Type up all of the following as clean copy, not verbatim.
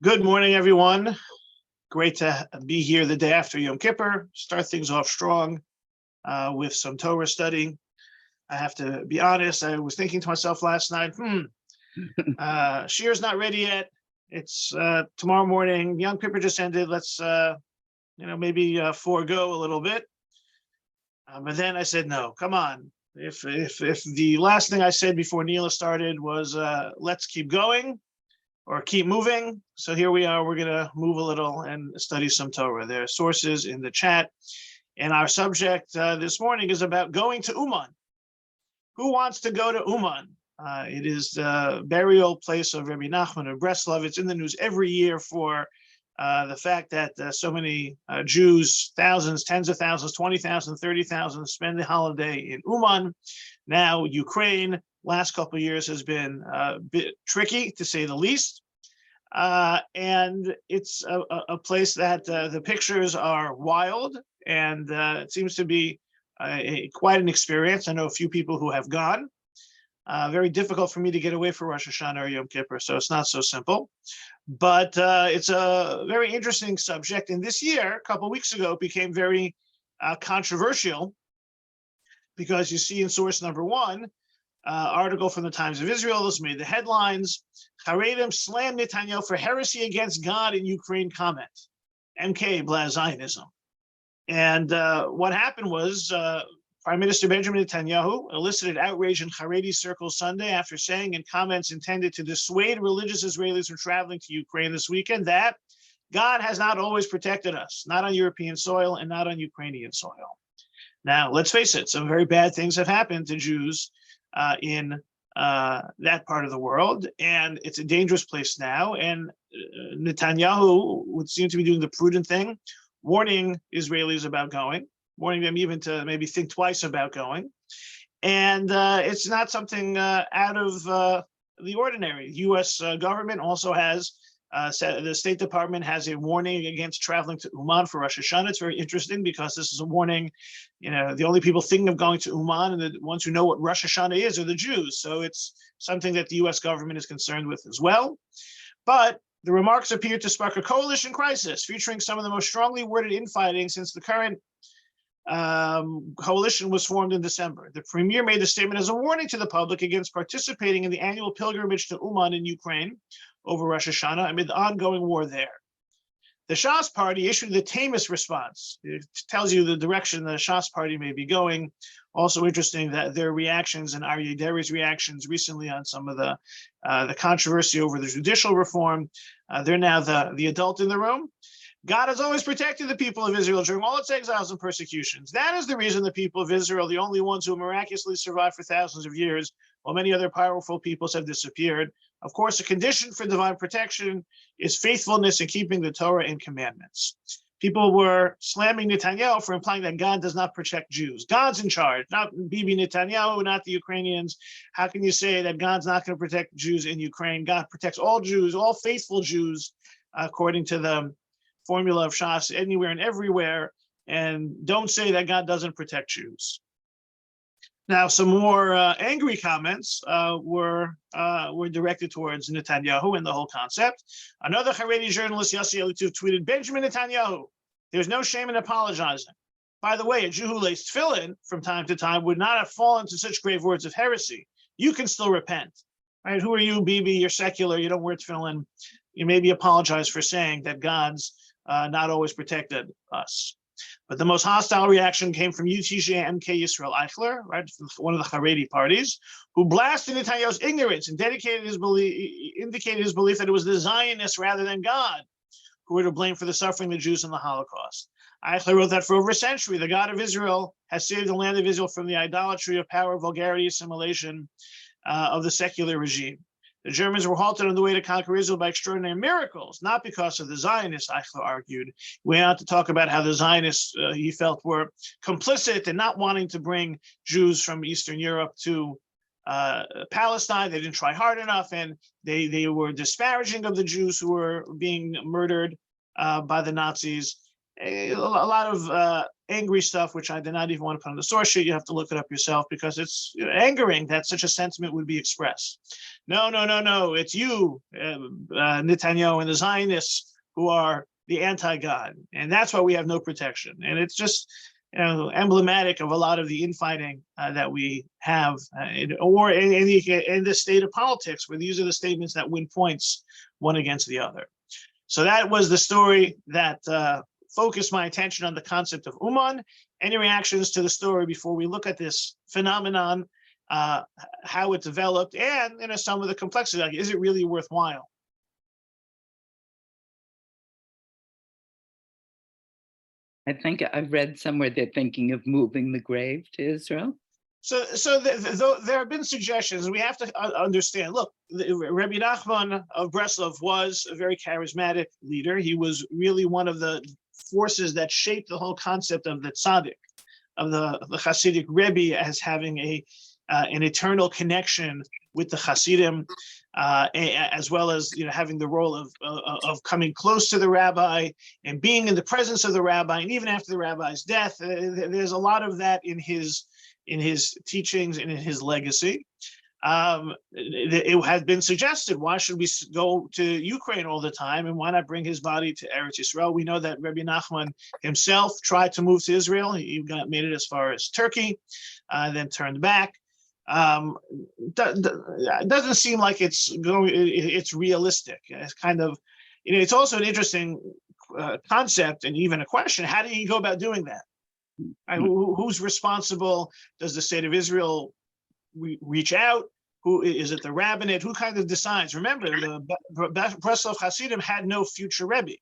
Good morning, everyone. Great to be here the day after Yom Kippur. Start things off strong with some Torah study. I have to be honest, I was thinking to myself last night, Shir's not ready yet. It's tomorrow morning. Yom Kippur just ended. Let's, maybe forego a little bit. But then I said, no, come on. If the last thing I said before Neela started was let's keep going, or keep moving. So here we are, we're gonna move a little and study some Torah. There are sources in the chat. And our subject this morning is about going to Uman. Who wants to go to Uman? It is the burial place of Rabbi Nachman of Breslov. It's in the news every year for the fact that so many Jews, thousands, tens of thousands, 20,000, 30,000 spend the holiday in Uman. Now, Ukraine, last couple of years has been a bit tricky, to say the least. And it's a place that the pictures are wild, and it seems to be quite an experience. I know a few people who have gone. Very difficult for me to get away for Rosh Hashanah or Yom Kippur, so it's not so simple. But it's a very interesting subject. And this year, a couple of weeks ago, it became very controversial, because you see in source number one, article from the Times of Israel. This made the headlines. Haredim slammed Netanyahu for heresy against God in Ukraine comment. MK Bla Zionism. And what happened was Prime Minister Benjamin Netanyahu elicited outrage in Haredi circles Sunday after saying in comments intended to dissuade religious Israelis from traveling to Ukraine this weekend that God has not always protected us, not on European soil and not on Ukrainian soil. Now, let's face it, some very bad things have happened to Jews in that part of the world, and it's a dangerous place now. And Netanyahu would seem to be doing the prudent thing, warning Israelis about going, warning them even to maybe think twice about going. And it's not something out of the ordinary. The U.S. government also has, the State Department has a warning against traveling to Uman for Rosh Hashanah. It's very interesting because this is a warning. The only people thinking of going to Uman and the ones who know what Rosh Hashanah is are the Jews. So it's something that the U.S. government is concerned with as well. But the remarks appear to spark a coalition crisis, featuring some of the most strongly worded infighting since the current coalition was formed in December. The premier made the statement as a warning to the public against participating in the annual pilgrimage to Uman in Ukraine over Rosh Hashanah amid the ongoing war there. The Shas party issued the tamest response. It tells you the direction the Shas party may be going. Also interesting that their reactions and Aryeh Deri's reactions recently on some of the controversy over the judicial reform. They're now the adult in the room. God has always protected the people of Israel during all its exiles and persecutions. That is the reason the people of Israel, the only ones who miraculously survived for thousands of years, while many other powerful peoples have disappeared. Of course, a condition for divine protection is faithfulness in keeping the Torah and commandments. People were slamming Netanyahu for implying that God does not protect Jews. God's in charge, not Bibi Netanyahu, not the Ukrainians. How can you say that God's not going to protect Jews in Ukraine? God protects all Jews, all faithful Jews, according to the formula of Shas, anywhere and everywhere. And don't say that God doesn't protect Jews. Now, some more angry comments were directed towards Netanyahu and the whole concept. Another Haredi journalist, Yossi Elituv, tweeted, Benjamin Netanyahu, there's no shame in apologizing. By the way, a Jew who laced tefillin from time to time would not have fallen to such grave words of heresy. You can still repent. Right? Who are you, Bibi? You're secular. You don't wear tefillin. You maybe apologize for saying that God's not always protected us. But the most hostile reaction came from UTJ MK Yisrael Eichler, right, one of the Haredi parties, who blasted Netanyahu's ignorance and indicated his belief that it was the Zionists rather than God who were to blame for the suffering of the Jews in the Holocaust. Eichler wrote that for over a century, the God of Israel has saved the land of Israel from the idolatry of power, vulgarity, assimilation of the secular regime. The Germans were halted on the way to conquer Israel by extraordinary miracles, not because of the Zionists, Eichler argued. We went on to talk about how the Zionists, he felt, were complicit in not wanting to bring Jews from Eastern Europe to Palestine. They didn't try hard enough, and they were disparaging of the Jews who were being murdered by the Nazis. A lot of angry stuff, which I did not even want to put on the source sheet. You have to look it up yourself because it's angering that such a sentiment would be expressed. No, no, no, no. It's you, Netanyahu, and the Zionists who are the anti-God, and that's why we have no protection. And it's just emblematic of a lot of the infighting that we have, or in the state of politics, where these are the statements that win points one against the other. So that was the story that focused my attention on the concept of Uman. Any reactions to the story before we look at this phenomenon, how it developed, and some of the complexity? Like, is it really worthwhile? I think I've read somewhere they're thinking of moving the grave to Israel. So there have been suggestions. We have to understand. Look, Rabbi Nachman of Breslov was a very charismatic leader. He was really one of the forces that shaped the whole concept of the tzaddik, of the Hasidic Rebbe, as having an eternal connection with the Hasidim, as well as having the role of coming close to the rabbi and being in the presence of the rabbi, and even after the rabbi's death. There's a lot of that in his teachings and in his legacy. It has been suggested, why should we go to Ukraine all the time, and why not bring his body to Eretz Yisrael? We know that Rabbi Nachman himself tried to move to Israel. He made it as far as Turkey, then turned back. Doesn't seem like it's realistic. It's kind of, it's also an interesting concept and even a question. How do you go about doing that? Right? Who's responsible? Does the state of Israel reach out? Who is it? The rabbinate? Who kind of decides? Remember, the Breslov Hasidim had no future Rebbe,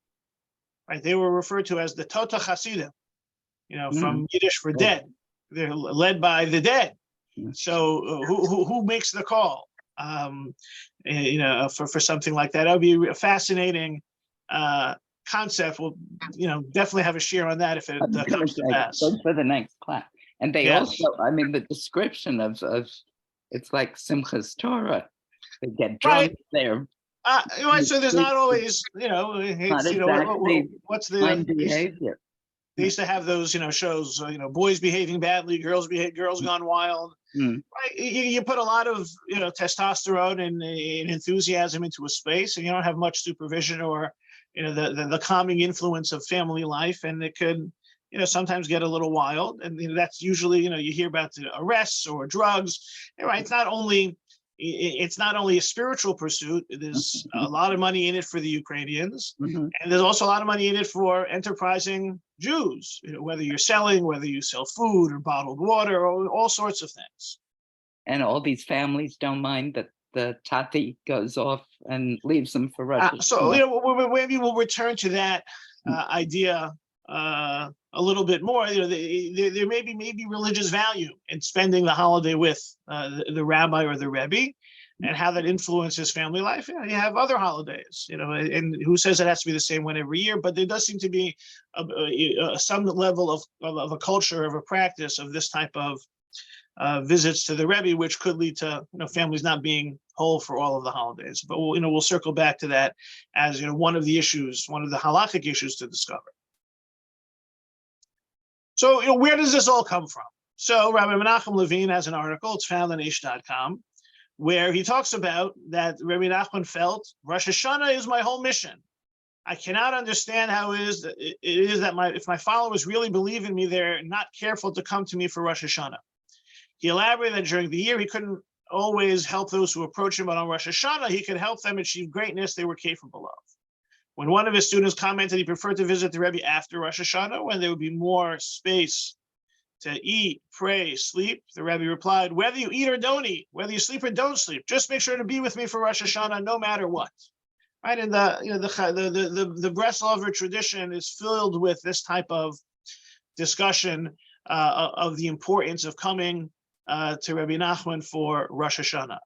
right? They were referred to as the Tota Hasidim, from Yiddish for dead. They're led by the dead. So who makes the call? For something like that, that would be a fascinating concept. We'll definitely have a share on that if it comes to pass. For the next class. And they also, the description of it's like Simchas Torah. They get drunk there. Right. So there's not always, what's the behavior. They used to have those, shows, boys behaving badly, girls gone wild. Right? You put a lot of, testosterone and enthusiasm into a space, and you don't have much supervision or, the calming influence of family life, and it could, sometimes get a little wild. And that's usually, you hear about the arrests or drugs. Right? It's not only a spiritual pursuit. There's a lot of money in it for the Ukrainians, and there's also a lot of money in it for enterprising Jews, whether you're selling, whether you sell food or bottled water, or all sorts of things. And all these families don't mind that the tati goes off and leaves them for Russia. So maybe we'll return to that idea a little bit more. There may be religious value in spending the holiday with the rabbi or the rebbe, and how that influences family life. You have other holidays, and who says it has to be the same one every year? But there does seem to be some level of a culture, of a practice of this type of visits to the rebbe, which could lead to families not being whole for all of the holidays. But we'll circle back to that as one of the halakhic issues to discover. So, where does this all come from? So, Rabbi Menachem Levine has an article, it's found on Aish.com, where he talks about that Rabbi Nachman felt, Rosh Hashanah is my whole mission. I cannot understand how it is that if my followers really believe in me, they're not careful to come to me for Rosh Hashanah. He elaborated that during the year, he couldn't always help those who approach him, but on Rosh Hashanah, he could help them achieve greatness they were capable of. When one of his students commented he preferred to visit the Rebbe after Rosh Hashanah, when there would be more space to eat, pray, sleep, the Rebbe replied, whether you eat or don't eat, whether you sleep or don't sleep, just make sure to be with me for Rosh Hashanah, no matter what. Right? And the Breslover tradition is filled with this type of discussion of the importance of coming to Rabbi Nachman for Rosh Hashanah.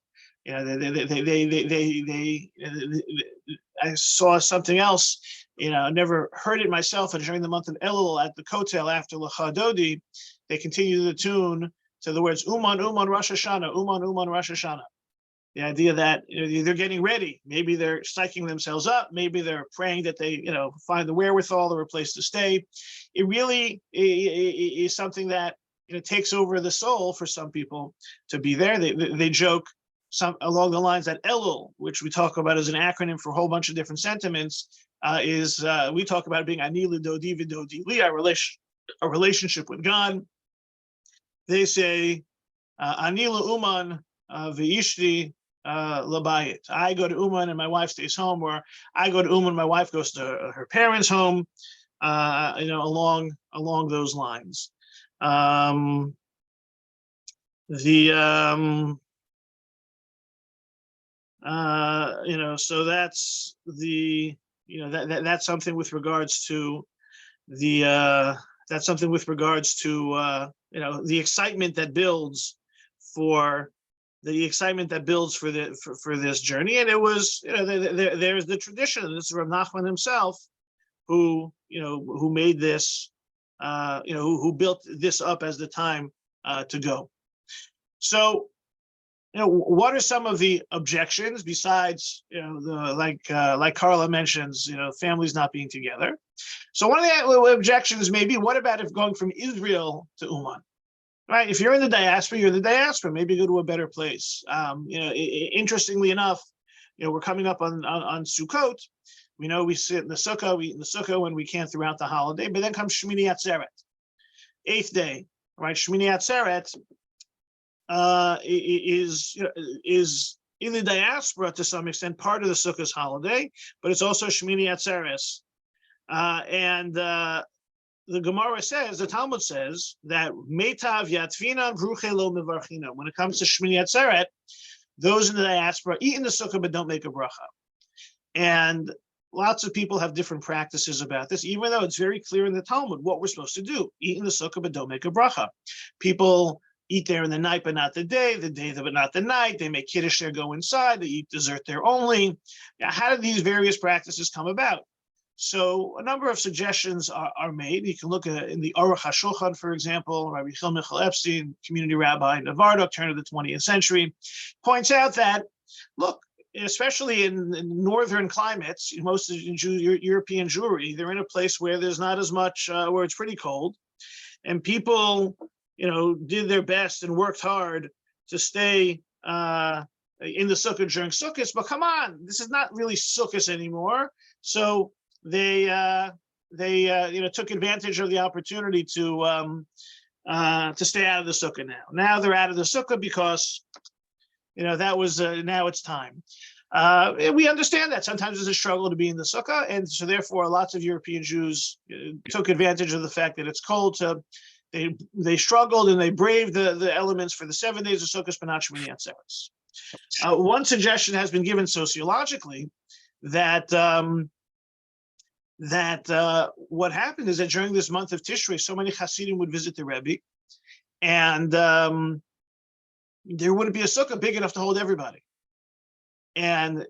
I saw something else, I never heard it myself, and during the month of Elul at the Kotel after Lecha Dodi, they continue the tune to the words Uman, Uman, Rosh Hashanah, Uman, Uman, Rosh Hashanah. The idea that they're getting ready. Maybe they're psyching themselves up. Maybe they're praying that they, find the wherewithal or a place to stay. It really is something that takes over the soul for some people to be there. They joke some along the lines that Elul, which we talk about as an acronym for a whole bunch of different sentiments, is we talk about it being Ani L'Dodi V'Dodi Li, a relationship with God. They say Ani L'Uman V'Ishti L'Bayit. I go to Uman and my wife stays home, or I go to Uman and my wife goes to her parents' home. Along those lines. So that's the that's something with regards to the the excitement that builds for for this journey. And it was there's the tradition. This is Rav Nachman himself who made this who built this up as the time to go. So what are some of the objections besides like Carla mentions, families not being together? So one of the objections may be, what about if going from Israel to Uman? Right, if you're in the diaspora, you're in the diaspora. Maybe go to a better place. Interestingly enough, we're coming up on Sukkot. We know we sit in the sukkah, we eat in the sukkah when we can throughout the holiday, but then comes Shmini Atzeret, 8th day, right? Shmini Atzeret is in the diaspora to some extent part of the Sukkah's holiday, but it's also Shmini Atzeres. And the Gemara says, the Talmud says that Meitav Yatvina Bruche Lo Mevarchina. When it comes to Shmini Atzeret, those in the diaspora eat in the sukkah but don't make a bracha. And lots of people have different practices about this, even though it's very clear in the Talmud what we're supposed to do. Eat in the sukkah but don't make a bracha. People eat there in the night but not the day but not the night. They make kiddush there, go inside. They eat dessert there only. Now, how did these various practices come about? So a number of suggestions are made. You can look at in the Aruch HaShulchan, for example. Rabbi Chil Michal Epstein, community rabbi in Navarro, turn of the 20th century, points out that, look, especially in northern climates, most of European Jewry, they're in a place where there's not as much, where it's pretty cold, and people, did their best and worked hard to stay in the sukkah during Sukkot. But come on, this is not really Sukkot anymore. So they took advantage of the opportunity to stay out of the sukkah now. Now they're out of the sukkah because that was now it's time. We understand that sometimes it's a struggle to be in the sukkah, and so therefore lots of European Jews took advantage of the fact that it's cold. They struggled and they braved the elements for the 7 days of Sukkot, but not Shmini Atzeres. One suggestion has been given sociologically that what happened is that during this month of Tishrei, so many Hasidim would visit the Rebbe, and there wouldn't be a sukkah big enough to hold everybody. And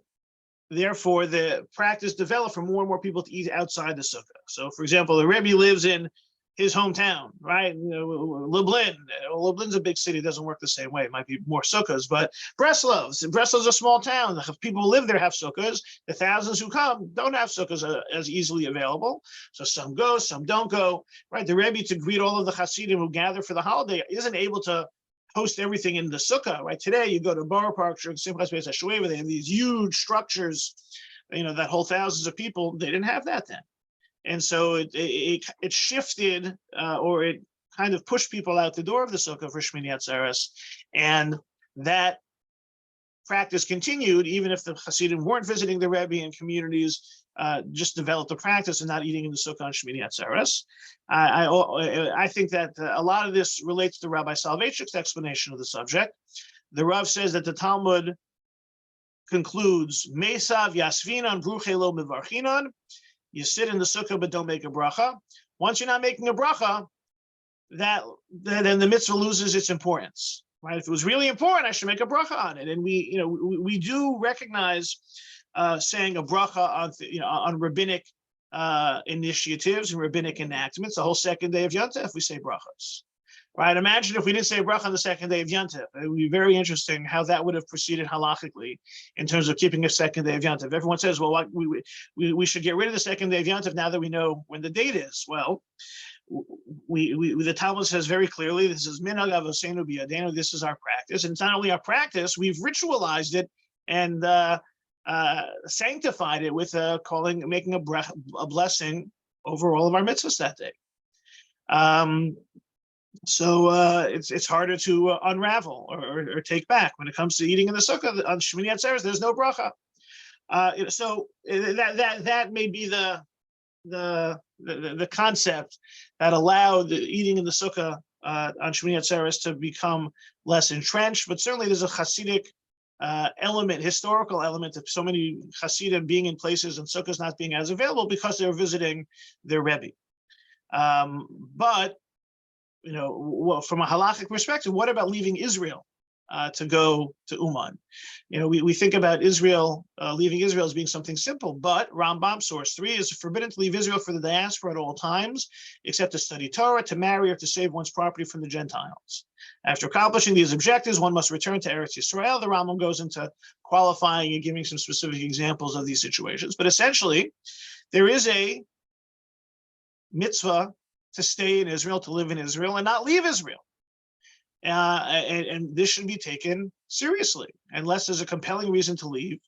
therefore, the practice developed for more and more people to eat outside the sukkah. So, for example, the Rebbe lives in his hometown, right? Lublin. Lublin's a big city, it doesn't work the same way. It might be more sukkahs, but Breslov's a small town. If people who live there have sukkahs, the thousands who come don't have sukkahs as easily available. So some go, some don't go, right? The Rebbe, to greet all of the Hasidim who gather for the holiday, isn't able to host everything in the sukkah, right? Today, you go to Borough Park during Simchas Beis HaShueva, they have these huge structures, that hold thousands of people. They didn't have that then. And so it shifted, or it kind of pushed people out the door of the sukkah for Shmini Atzeres, and that practice continued even if the Hasidim weren't visiting the Rebbe, and communities just developed the practice of not eating in the sukkah on Shmini Atzeres. I think that a lot of this relates to Rabbi Soloveitchik's explanation of the subject. The Rav says that the Talmud concludes, Mesav Yasvinan Bruche Lo Mevarchinan. You sit in the sukkah but don't make a bracha. Once you're not making a bracha, then the mitzvah loses its importance. Right? If it was really important, I should make a bracha on it. And we do recognize saying a bracha on rabbinic initiatives and rabbinic enactments. The whole second day of Yom Tov, we say brachas. Right? Imagine if we didn't say bracha on the second day of Yontif. It would be very interesting how that would have proceeded halachically in terms of keeping a second day of Yontif. Everyone says, well, we should get rid of the second day of Yontif now that we know when the date is. Well, the Talmud says very clearly, this is minhag avoseinu biyadenu, this is our practice. And it's not only our practice, we've ritualized it and sanctified it with making a blessing over all of our mitzvahs that day. So it's harder to unravel or take back when it comes to eating in the sukkah on Shmini Atzeres. There's no bracha. So that may be the concept that allowed the eating in the sukkah on Shmini Atzeres to become less entrenched. But certainly there's a Hasidic element, historical element of so many Hasidim being in places and sukkahs not being as available because they're visiting their Rebbe. But from a halachic perspective, what about leaving Israel to go to Uman? We think about Israel, leaving Israel as being something simple, but Rambam, source 3, is forbidden to leave Israel for the diaspora at all times, except to study Torah, to marry, or to save one's property from the Gentiles. After accomplishing these objectives, one must return to Eretz Yisrael. The Rambam goes into qualifying and giving some specific examples of these situations. But essentially, there is a mitzvah to stay in Israel, to live in Israel, and not leave Israel. And this should be taken seriously. Unless there's a compelling reason to leave,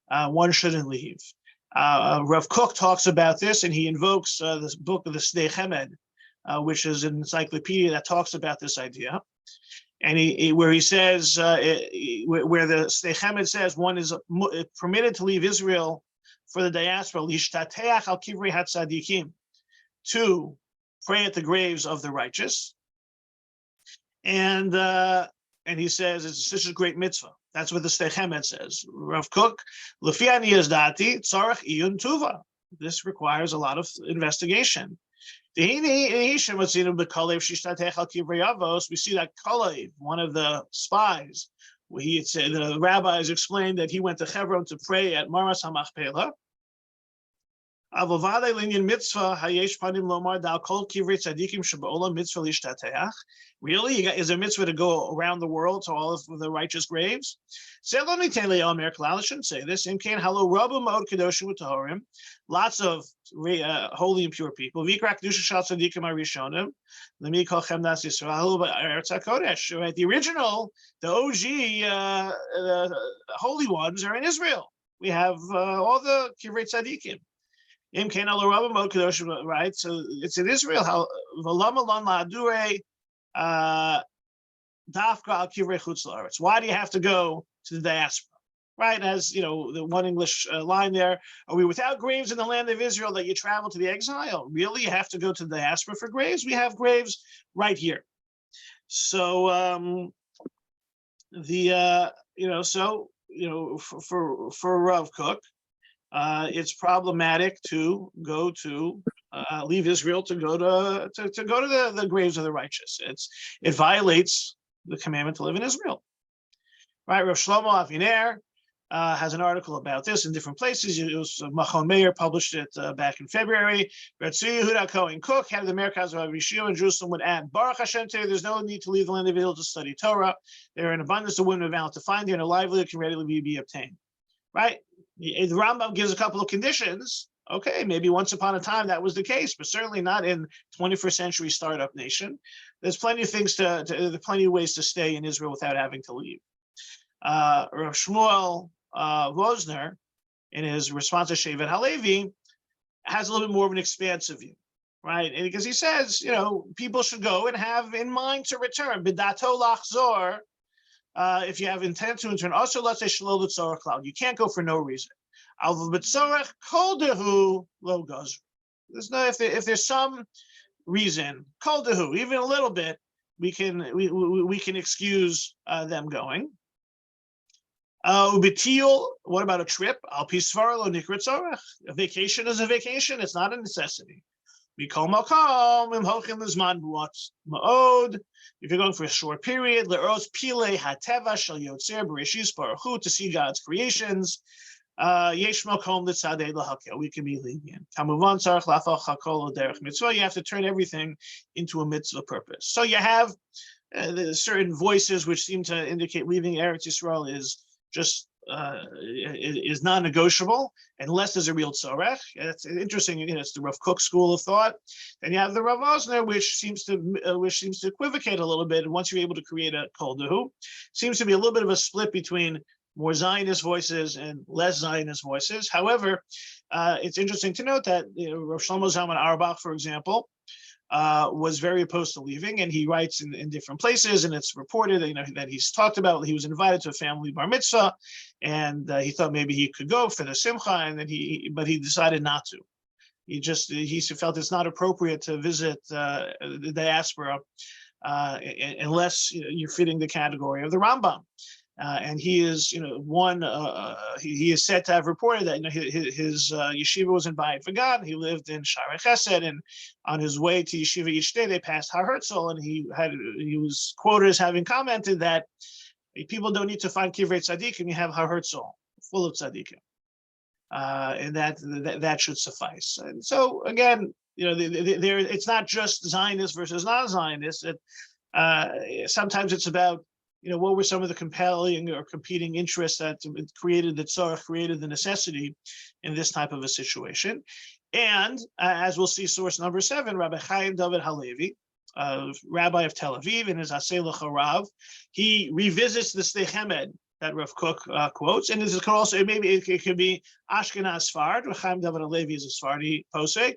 one shouldn't leave. Rav Kook talks about this, and he invokes this book of the Sdei Chemed, which is an encyclopedia that talks about this idea. And where he says, where the Sdei Chemed says one is permitted to leave Israel for the diaspora, lishtateach al kivrei hatzadikim, to pray at the graves of the righteous, and he says it's such a great mitzvah. That's what the Sdei Chemed says. Rav Kook, lefi ani yazdati tzarich iyun tuva. This requires a lot of investigation. We see that Kalev, one of the spies, the rabbis explained that he went to Hebron to pray at Maras HaMachpelah. Really, is a mitzvah to go around the world to all of the righteous graves? I shouldn't say this. Lots of holy and pure people. Right? The original, the OG, the holy ones are in Israel. We have all the Kivrei Tzadikim. Right, so it's in Israel. How why do you have to go to the diaspora? Right, as the one English line there. Are we without graves in the land of Israel that you travel to the exile? Really, you have to go to the diaspora for graves? We have graves right here. So for Rav Kook, it's problematic to go to leave Israel to go to the graves of the righteous. It violates the commandment to live in Israel. Right, Rav Shlomo Aviner has an article about this in different places. It was Machon Meir published it back in February. Ratzu Yehuda Cohen Cook, head of the Merkaz of Yeshua in Jerusalem, would add, Baruch Hashem, there's no need to leave the land of Israel to study Torah. There are an abundance of women available to find here, and a livelihood can readily be obtained. Right? The Rambam gives a couple of conditions. Okay, maybe once upon a time that was the case, but certainly not in 21st century startup nation. There's plenty of things plenty of ways to stay in Israel without having to leave. Rav Shmuel Vosner, in his response to Shevet Halevi, has a little bit more of an expansive view, right? And because he says, people should go and have in mind to return. B'dato lachzor. If you have intent to return, also let's say shalol l'tzorach cloud. You can't go for no reason. Al b'tzorach kol dehu lo gazru. There's no if there's some reason kol dehu, even a little bit, we can excuse them going. Ubitiul, what about a trip? Al pisvar lo nikra tzorach. A vacation is a vacation. It's not a necessity. We call makom im hochim l'zman bu'atz ma'od. If you're going for a short period, le'oz pilei hateva shel yotzer b'reshis baruch hu, to see God's creations. Yesh makom l'tzadei lahakel. We can be lenient. Kamuvan tzarich lafal hakol derech mitzvah. You have to turn everything into a mitzvah purpose. So you have certain voices which seem to indicate leaving Eretz Yisrael is just is non-negotiable unless there's a real tzorech. It's interesting. It's the Rav Kook school of thought. Then you have the Rav Osner, which seems to equivocate a little bit. And once you're able to create a kol dehu, seems to be a little bit of a split between more Zionist voices and less Zionist voices. However, it's interesting to note that Rav Shlomo Zalman Auerbach, for example, was very opposed to leaving, and he writes in different places, and it's reported that he's talked about he was invited to a family bar mitzvah, and he thought maybe he could go for the simcha, and then but he decided not to. He felt it's not appropriate to visit the diaspora unless you're fitting the category of the Rambam. And he is, he is said to have reported that his yeshiva was in Bayit V'Gad. He lived in Shaarei Chesed, and on his way to yeshiva each day, they passed Har Herzl, and he was quoted as having commented that people don't need to find Kivrei Tzadikim. You have Har Herzl, full of tzaddikim, and that should suffice. And so again, it's not just Zionist versus non-Zionist. Sometimes it's about what were some of the compelling or competing interests that created the tzorach, created the necessity in this type of a situation. And as we'll see, source number 7, Rabbi Chaim David Halevi, rabbi of Tel Aviv, in his Aseh L'Charav, he revisits the Sdei Chemed that Rav Kook quotes, and this could also it could be Ashkenaz Sfard. Rabbi Chaim David Halevi is a Sephardi posek,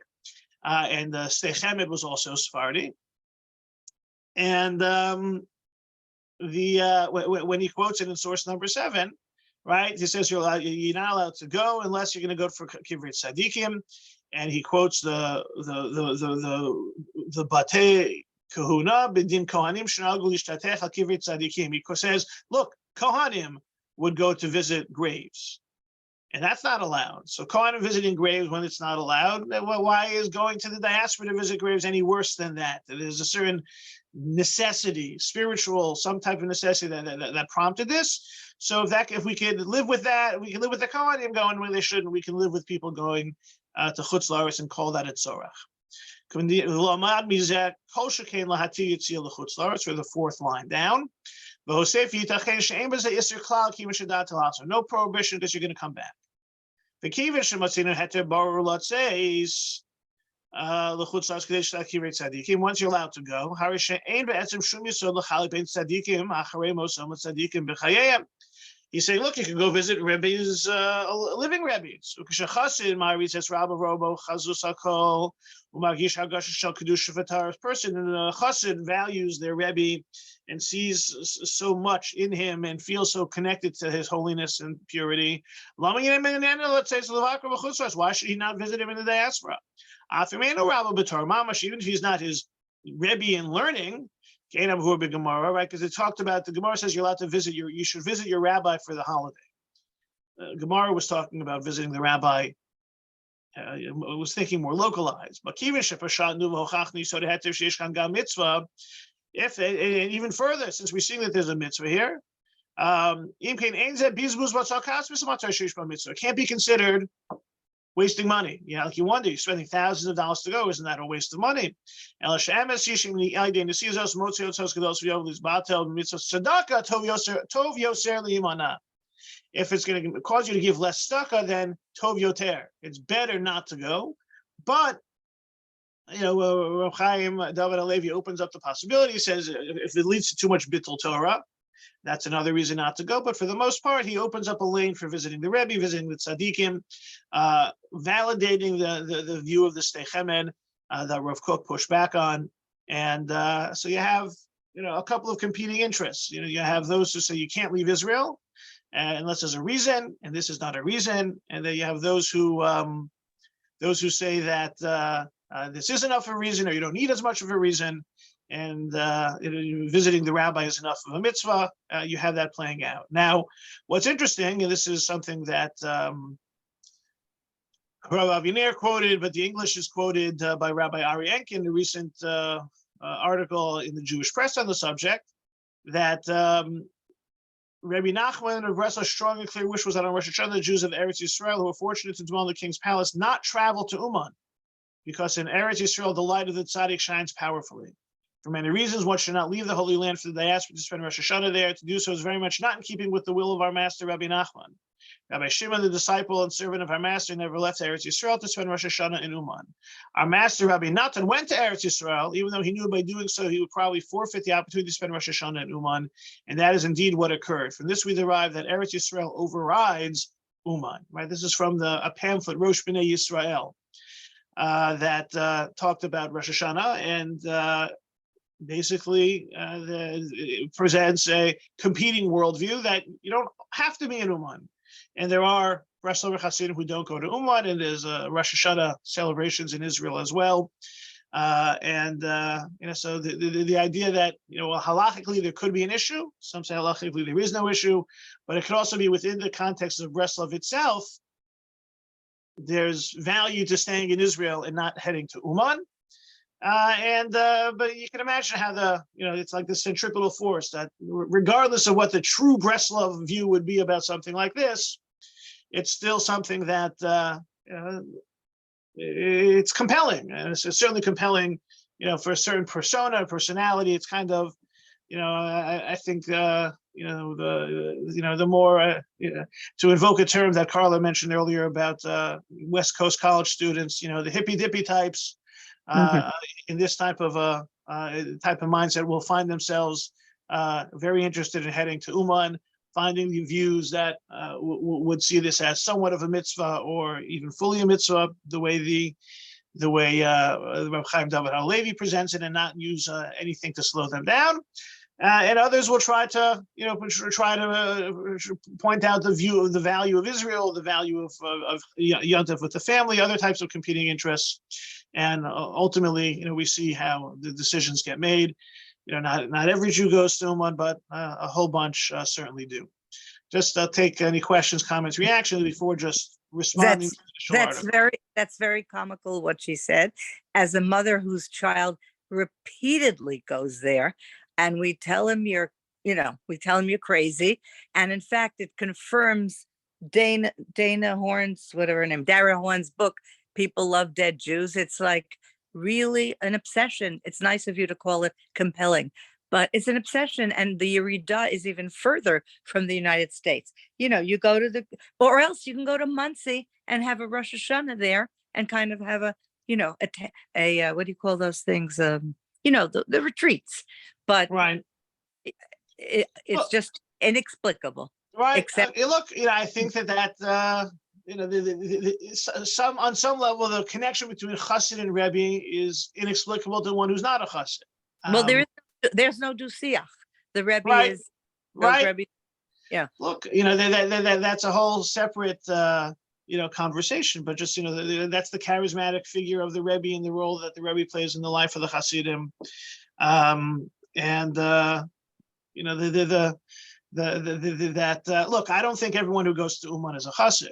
and the Sdei Chemed was also Sephardi, and when he quotes it in source number 7, right? He says you're not allowed to go unless you're going to go for Kivrei Tzadikim, and he quotes the Batei Kahuna B'din Kohanim Shenagu Lishtatech Al Kivrei Tzadikim. He says, look, Kohanim would go to visit graves, and that's not allowed. So Kohanim visiting graves when it's not allowed. Why is going to the diaspora to visit graves any worse than that? There's a certain necessity, spiritual, some type of necessity that prompted this. So if we could live with that, we can live with the Kohanim going where they shouldn't. We can live with people going to Chutz La'aretz and call that a tzorach. For the 4th line down. No prohibition because you're going to come back. The Once you're allowed to go, he's saying, look, you can go visit Rebbe's, living Rebbe's. Person in a chassid values their Rebbe and sees so much in him and feels so connected to his holiness and purity. Why should he not visit him in the diaspora? Even if he's not his Rebbe in learning, right? Because it talked about, the Gemara says you're allowed to you should visit your rabbi for the holiday. Gemara was talking about visiting the rabbi. Was thinking more localized. But even further, since we're seeing that there's a mitzvah here, it can't be considered wasting money. Like you wonder, you're spending thousands of dollars to go. Isn't that a waste of money? If it's going to cause you to give less tzedakah, then tov yoter. It's better not to go. But Rav Chaim David Halevi opens up the possibility. He says if it leads to too much bittul Torah, that's another reason not to go. But for the most part, he opens up a lane for visiting the Rebbe, visiting the tzaddikim, validating the view of the Sdei Chemed that Rav Kook pushed back on. And so you have a couple of competing interests. You have those who say you can't leave Israel unless there's a reason, and this is not a reason. And then you have those who say that this is enough of a reason, or you don't need as much of a reason, and visiting the rabbi is enough of a mitzvah. You have that playing out. Now, what's interesting, and this is something that Rav Aviner quoted, but the English is quoted by Rabbi Ari Enkin in a recent article in the Jewish press on the subject, that Rabbi Nachman of Breslau's strong and clear wish was that on Rosh Hashanah, the Jews of Eretz Yisrael who were fortunate to dwell in the king's palace not travel to Uman, because in Eretz Yisrael the light of the tzaddik shines powerfully. For many reasons, one should not leave the Holy Land for the diaspora to spend Rosh Hashanah there. To do so is very much not in keeping with the will of our master, Rabbi Nachman. Rabbi Shimon, the disciple and servant of our master, never left Eretz Yisrael to spend Rosh Hashanah in Uman. Our master, Rabbi Natan, went to Eretz Yisrael, even though he knew by doing so he would probably forfeit the opportunity to spend Rosh Hashanah in Uman, and that is indeed what occurred. From this we derive that Eretz Yisrael overrides Uman. Right? This is from a pamphlet, Rosh B'nai Yisrael, that talked about Rosh Hashanah, and basically it presents a competing worldview that you don't have to be in Uman. And there are Breslover Hasidim who don't go to Uman, and there's Rosh Hashanah celebrations in Israel as well. So the idea that, well, halachically there could be an issue. Some say halachically there is no issue, but it could also be within the context of Breslov itself. There's value to staying in Israel and not heading to Uman. But you can imagine how it's like the centripetal force that regardless of what the true Breslov view would be about something like this, it's still something that it's compelling, and it's certainly compelling, for a certain personality. It's kind of, I think, the more, to invoke a term that Carla mentioned earlier about West Coast college students, the hippy dippy types. In this type of mindset will find themselves very interested in heading to Uman, finding the views that would see this as somewhat of a mitzvah or even fully a mitzvah, the way Reb Chaim David HaLevi presents it, and not use anything to slow them down. And others will try to point out the value of Israel, the value of Yontif with the family, other types of competing interests. And ultimately, we see how the decisions get made. Not every Jew goes to Uman, but a whole bunch certainly do. Just take any questions, comments, reactions before just responding to the article. That's very comical what she said. As a mother whose child repeatedly goes there, and we tell him you're crazy, and in fact, it confirms Dana Horn's, whatever her name, Dara Horn's book, People Love Dead Jews. It's like really an obsession. It's nice of you to call it compelling, but it's an obsession. And the Yerida is even further from the United States. You go to or else you can go to Muncie and have a Rosh Hashanah there and kind of have a what do you call those things? The retreats. But right. It's just inexplicable. Right. Except look, I think that on some level, the connection between Chassid and Rebbe is inexplicable to one who's not a Chassid. Well, there's no Dusiach. The Rebbe right, is right. Rebbe, yeah. Look, that's a whole separate conversation. But just that's the charismatic figure of the Rebbe and the role that the Rebbe plays in the life of the Hasidim. Look, I don't think everyone who goes to Uman is a Chassid.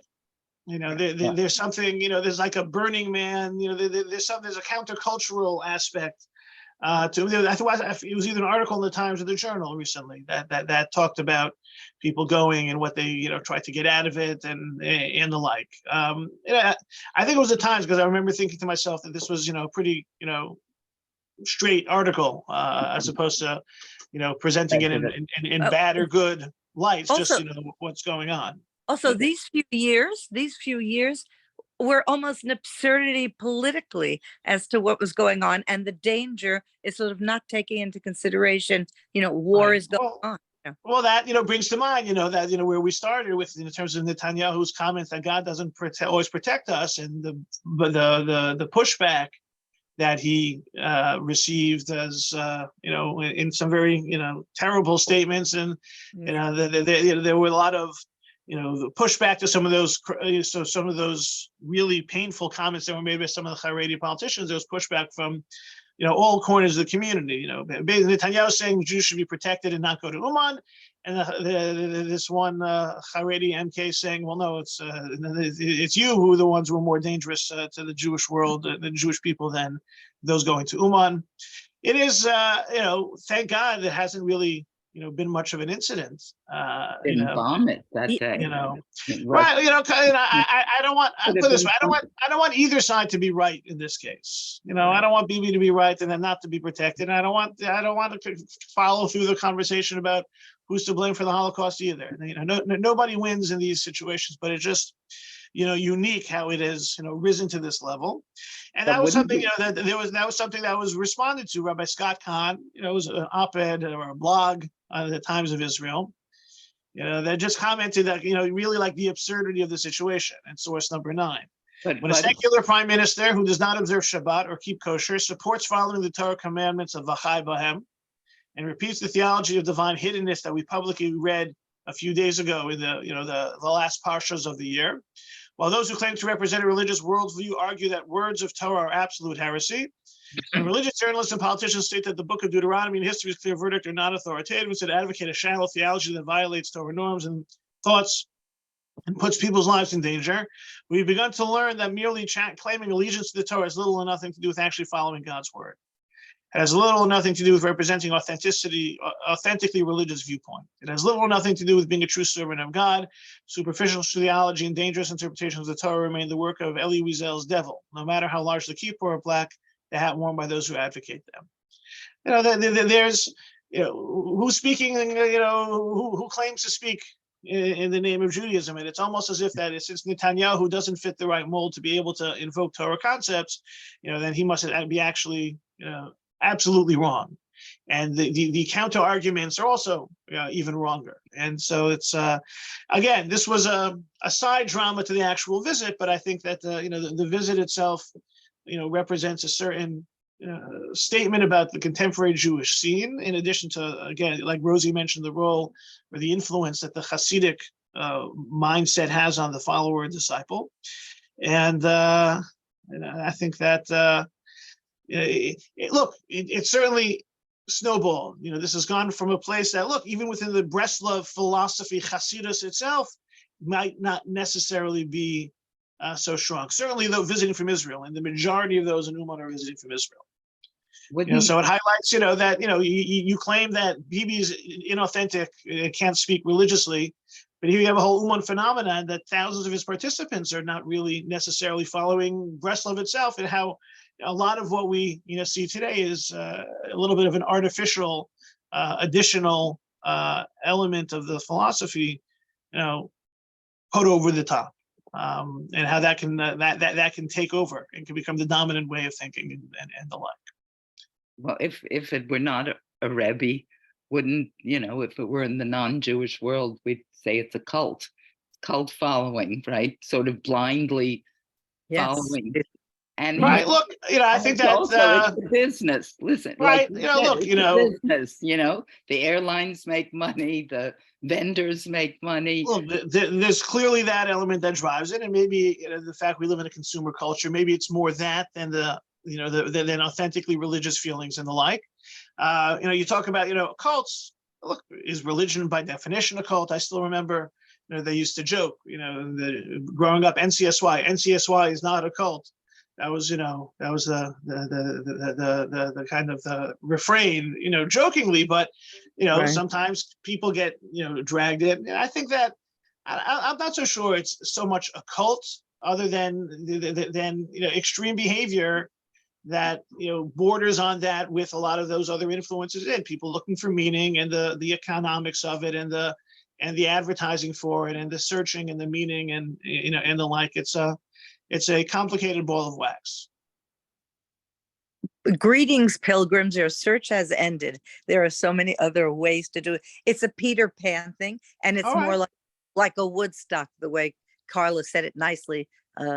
There's something, there's like a Burning Man, there's a countercultural aspect to it. I thought it was either an article in the Times or the Journal recently that talked about people going and what they tried to get out of it and the like. I think it was the Times, because I remember thinking to myself that this was pretty straight article as opposed to presenting it in bad or good lights. Also, just what's going on. Also, these few years were almost an absurdity politically as to what was going on, and the danger is sort of not taking into consideration, war right. is going on. Well, that brings to mind, that where we started with in terms of Netanyahu's comments that God doesn't always protect us, and the pushback that he received as in some very terrible statements, and there were a lot of the pushback to some of those really painful comments that were made by some of the Haredi politicians. There was pushback from all corners of the community. Netanyahu saying Jews should be protected and not go to Uman, and this one Haredi MK saying, well, no, it's you who are the ones who are more dangerous to the Jewish world, the Jewish people, than those going to Uman. It is, thank God, it hasn't really been much of an incident. Didn't bomb it that Ye- day. Right. I don't want, Could have put it this been way, I don't want either side to be right in this case. I don't want BB to be right and then not to be protected. And I don't want to follow through the conversation about who's to blame for the Holocaust either. Nobody wins in these situations, but it's just, unique how it has, risen to this level. And But that was wouldn't something, you- that was something that was responded to. Rabbi Scott Kahn, it was an op-ed or a blog on the Times of Israel. That just commented that, really like the absurdity of the situation. And source number 9. But When a secular prime minister who does not observe Shabbat or keep kosher supports following the Torah commandments of Vachai Bahem and repeats the theology of divine hiddenness that we publicly read a few days ago in the last parshas of the year, while those who claim to represent a religious worldview argue that words of Torah are absolute heresy, and religious journalists and politicians state that the book of Deuteronomy and history's clear verdict are not authoritative, instead advocate a shallow theology that violates Torah norms and thoughts and puts people's lives in danger, we've begun to learn that merely claiming allegiance to the Torah has little or nothing to do with actually following God's word. It has little or nothing to do with representing authentically religious viewpoint. It has little or nothing to do with being a true servant of God. Superficial theology and dangerous interpretations of the Torah remain the work of Elie Wiesel's devil, no matter how large the kippah or black the hat worn by those who advocate them. There's, who's speaking, who claims to speak in the name of Judaism. And it's almost as if that since Netanyahu doesn't fit the right mold to be able to invoke Torah concepts, then he must be actually, absolutely wrong. And the counter arguments are also even wronger. And so it's, again, this was a side drama to the actual visit, but I think that, the visit itself, represents a certain statement about the contemporary Jewish scene, in addition to, again, like Rosie mentioned, the role or the influence that the Hasidic mindset has on the follower and disciple. And I think that, it certainly snowballed. This has gone from a place that, even within the Breslov philosophy, Hasidus itself might not necessarily be so strong. Certainly, though, visiting from Israel, and the majority of those in Uman are visiting from Israel. So it highlights, that you claim that Bibi is inauthentic, can't speak religiously, but here you have a whole Uman phenomenon that thousands of his participants are not really necessarily following Breslov itself, and how a lot of what we see today is a little bit of an artificial, additional element of the philosophy, put over the top. And how that can that can take over and can become the dominant way of thinking and the like. Well, if it were not a Rebbe, wouldn't, if it were in the non-Jewish world, we'd say it's a cult following, right? Sort of blindly following. And right, look, I think that also it's a business. Listen, right, it's business. The airlines make money, the vendors make money. Look, there's clearly that element that drives it, and maybe the fact we live in a consumer culture, maybe it's more that than than authentically religious feelings and the like. You talk about cults. Look, is religion by definition a cult? I still remember they used to joke, growing up, NCSY is not a cult. That was, the kind of the refrain, jokingly, but, Right. sometimes people get, dragged in. And I think that I'm not so sure it's so much a cult, other than extreme behavior that, borders on that with a lot of those other influences in people looking for meaning, and the economics of it, and the advertising for it, and the searching and the meaning, and, and the like. It's a complicated ball of wax. Greetings, pilgrims. Your search has ended. There are so many other ways to do it. It's a Peter Pan thing, and it's more like a Woodstock, the way Carla said it nicely.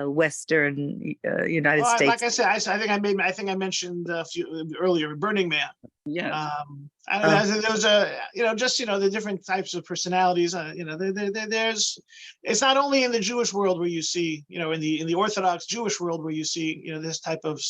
Western United States. Like I said, I think I mentioned a few earlier, Burning Man. Yeah. There was the different types of personalities. There's, it's not only in the Jewish world where you see, in the Orthodox Jewish world where you see, this type of,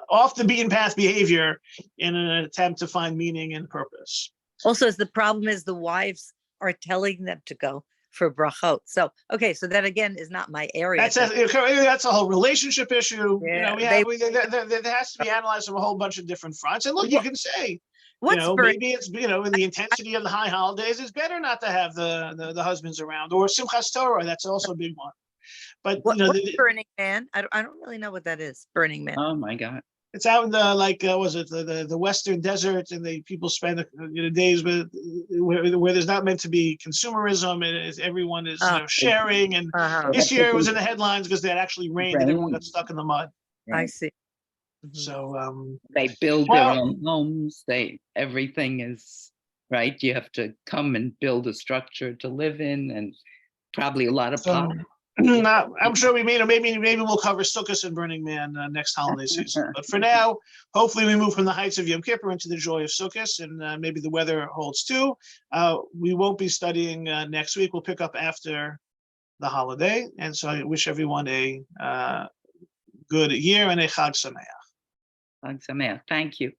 off the beaten path behavior in an attempt to find meaning and purpose. Also, the problem is the wives are telling them to go for brachot. So, okay, so that again is not my area. That's a whole relationship issue. Yeah, There has to be analyzed from a whole bunch of different fronts. And look, you can say, What's maybe it's, in the intensity of the high holidays, it's better not to have the husbands around, or Simchas Torah. That's also a big one. But what's Burning Man? I don't really know what that is. Burning Man. Oh my God. it's out in the was it the western desert, and people spend days where there's not meant to be consumerism, and everyone is sharing. And this year it was in the headlines because it actually rained and everyone got stuck in the mud. I see. So they build their own homes. Everything is right. You have to come and build a structure to live in, and probably a lot of poverty. I'm sure maybe we'll cover Sukkot and Burning Man next holiday season. But for now, hopefully we move from the heights of Yom Kippur into the joy of Sukkot, and maybe the weather holds too. We won't be studying next week. We'll pick up after the holiday. And so I wish everyone a good year and a Chag Sameach. Chag Sameach. Thank you.